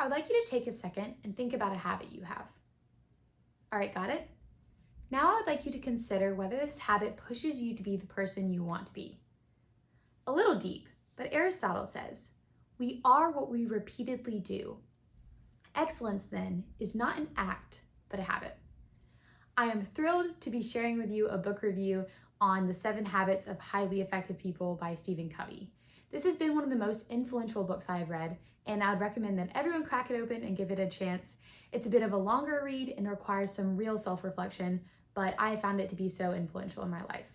I'd like you to take a second and think about a habit you have. All right, got it? Now I would like you to consider whether this habit pushes you to be the person you want to be. A little deep, but Aristotle says, "We are what we repeatedly do." Excellence, then, is not an act, but a habit. I am thrilled to be sharing with you a book review on The 7 Habits of Highly Effective People by Stephen Covey. This has been one of the most influential books I have read, and I would recommend that everyone crack it open and give it a chance. It's a bit of a longer read and requires some real self-reflection, but I found it to be so influential in my life.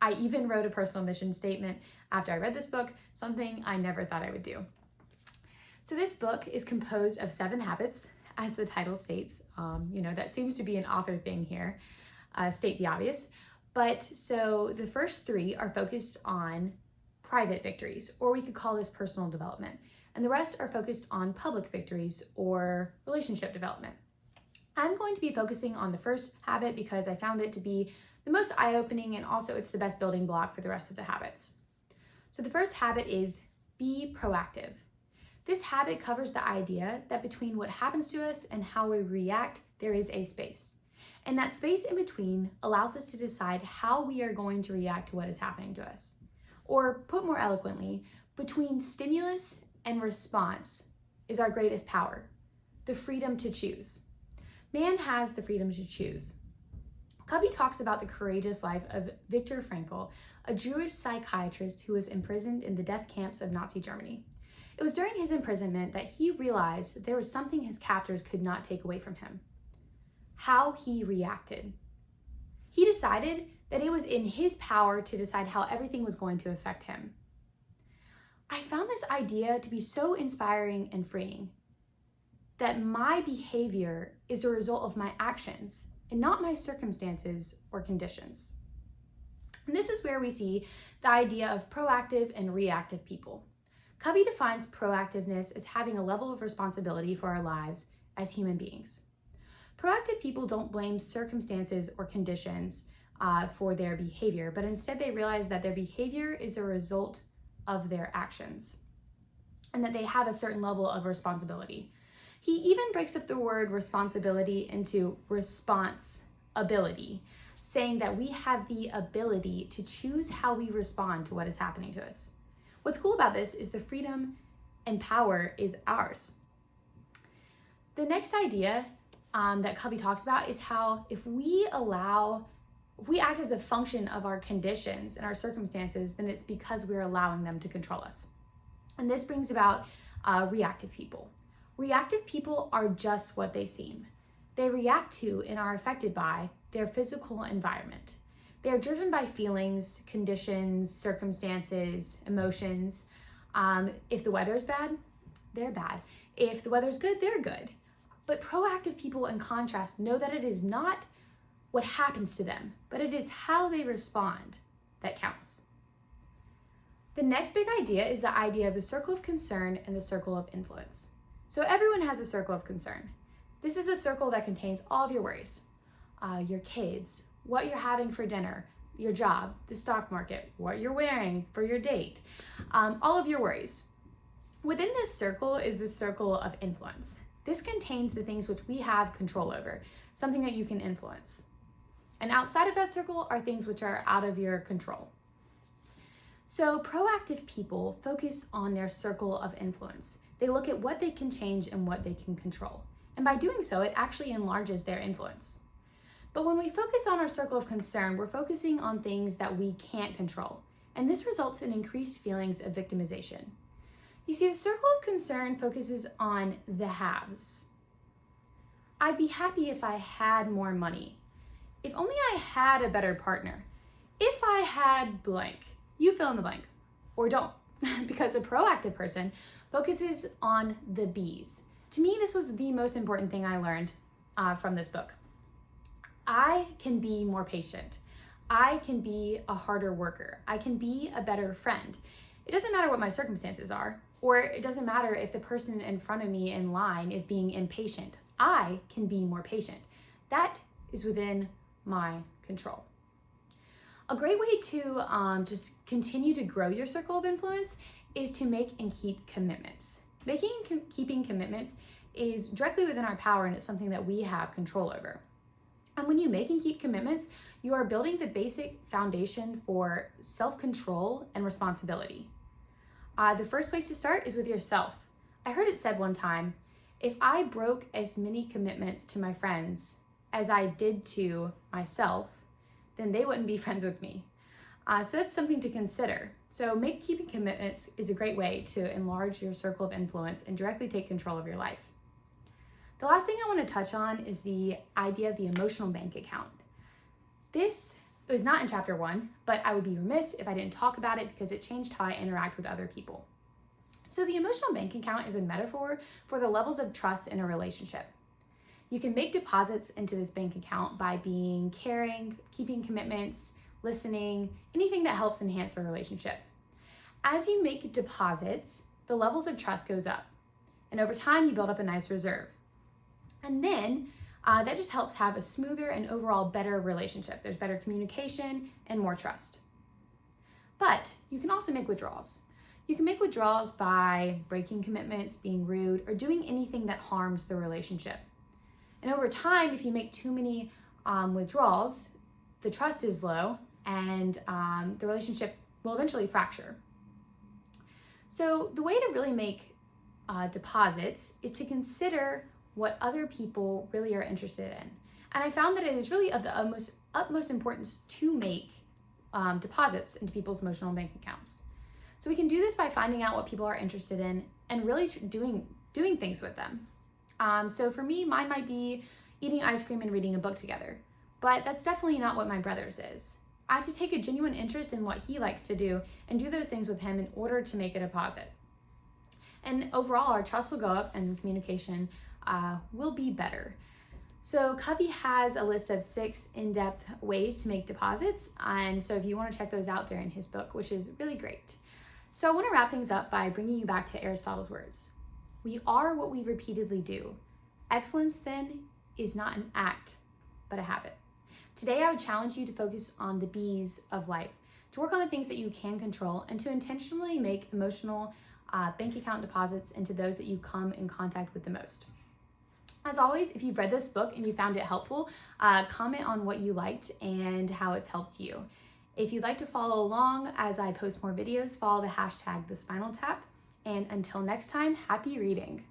I even wrote a personal mission statement after I read this book, something I never thought I would do. So this book is composed of 7 habits, as the title states. That seems to be an author thing here, state the obvious. But so the first 3 are focused on private victories, or we could call this personal development. And the rest are focused on public victories or relationship development. I'm going to be focusing on the first habit because I found it to be the most eye-opening, and also it's the best building block for the rest of the habits. So the first habit is be proactive. This habit covers the idea that between what happens to us and how we react, there is a space. And that space in between allows us to decide how we are going to react to what is happening to us. Or put more eloquently, between stimulus and response is our greatest power, the freedom to choose. Man has the freedom to choose. Covey talks about the courageous life of Viktor Frankl, a Jewish psychiatrist who was imprisoned in the death camps of Nazi Germany. It was during his imprisonment that he realized that there was something his captors could not take away from him: how he reacted. He decided that it was in his power to decide how everything was going to affect him. I found this idea to be so inspiring and freeing, that my behavior is a result of my actions and not my circumstances or conditions. And this is where we see the idea of proactive and reactive people. Covey defines proactiveness as having a level of responsibility for our lives as human beings. Proactive people don't blame circumstances or conditions for their behavior, but instead they realize that their behavior is a result of their actions and that they have a certain level of responsibility. He even breaks up the word responsibility into responsibility, saying that we have the ability to choose how we respond to what is happening to us. What's cool about this is the freedom and power is ours. The next idea that Covey talks about is how if we act as a function of our conditions and our circumstances, then it's because we're allowing them to control us. And this brings about reactive people. Reactive people are just what they seem. They react to and are affected by their physical environment. They are driven by feelings, conditions, circumstances, emotions. If the weather's bad, they're bad. If the weather's good, they're good. But proactive people, in contrast, know that it is not what happens to them, but it is how they respond that counts. The next big idea is the idea of the circle of concern and the circle of influence. So everyone has a circle of concern. This is a circle that contains all of your worries, your kids, what you're having for dinner, your job, the stock market, what you're wearing for your date, all of your worries. Within this circle is the circle of influence. This contains the things which we have control over, something that you can influence. And outside of that circle are things which are out of your control. So proactive people focus on their circle of influence. They look at what they can change and what they can control. And by doing so, it actually enlarges their influence. But when we focus on our circle of concern, we're focusing on things that we can't control. And this results in increased feelings of victimization. You see, the circle of concern focuses on the haves. I'd be happy if I had more money. If only I had a better partner. If I had blank. You fill in the blank. Or don't. Because a proactive person focuses on the bees. To me, this was the most important thing I learned from this book. I can be more patient. I can be a harder worker. I can be a better friend. It doesn't matter what my circumstances are, or it doesn't matter if the person in front of me in line is being impatient. I can be more patient. That is within my control. A great way to just continue to grow your circle of influence is to make and keep commitments. Keeping commitments is directly within our power, and it's something that we have control over. And when you make and keep commitments, you are building the basic foundation for self-control and responsibility. The first place to start is with yourself. I heard it said one time, if I broke as many commitments to my friends as I did to myself, then they wouldn't be friends with me. So that's something to consider. So keeping commitments is a great way to enlarge your circle of influence and directly take control of your life. The last thing I want to touch on is the idea of the emotional bank account. This was not in chapter 1, but I would be remiss if I didn't talk about it because it changed how I interact with other people. So the emotional bank account is a metaphor for the levels of trust in a relationship. You can make deposits into this bank account by being caring, keeping commitments, listening, anything that helps enhance the relationship. As you make deposits, the levels of trust goes up. And over time, you build up a nice reserve. And then that just helps have a smoother and overall better relationship. There's better communication and more trust. But you can also make withdrawals. You can make withdrawals by breaking commitments, being rude, or doing anything that harms the relationship. And over time, if you make too many withdrawals, the trust is low and the relationship will eventually fracture. So the way to really make deposits is to consider what other people really are interested in. And I found that it is really of the utmost importance to make deposits into people's emotional bank accounts. So we can do this by finding out what people are interested in and really doing things with them. So for me, mine might be eating ice cream and reading a book together, but that's definitely not what my brother's is. I have to take a genuine interest in what he likes to do and do those things with him in order to make a deposit. And overall, our trust will go up and communication will be better. So Covey has a list of 6 in-depth ways to make deposits. And so if you want to check those out, they're in his book, which is really great. So I want to wrap things up by bringing you back to Aristotle's words. We are what we repeatedly do. Excellence, then, is not an act, but a habit. Today, I would challenge you to focus on the B's of life, to work on the things that you can control, and to intentionally make emotional bank account deposits into those that you come in contact with the most. As always, if you've read this book and you found it helpful, comment on what you liked and how it's helped you. If you'd like to follow along as I post more videos, follow the hashtag #TheSpinalTap. And until next time, happy reading.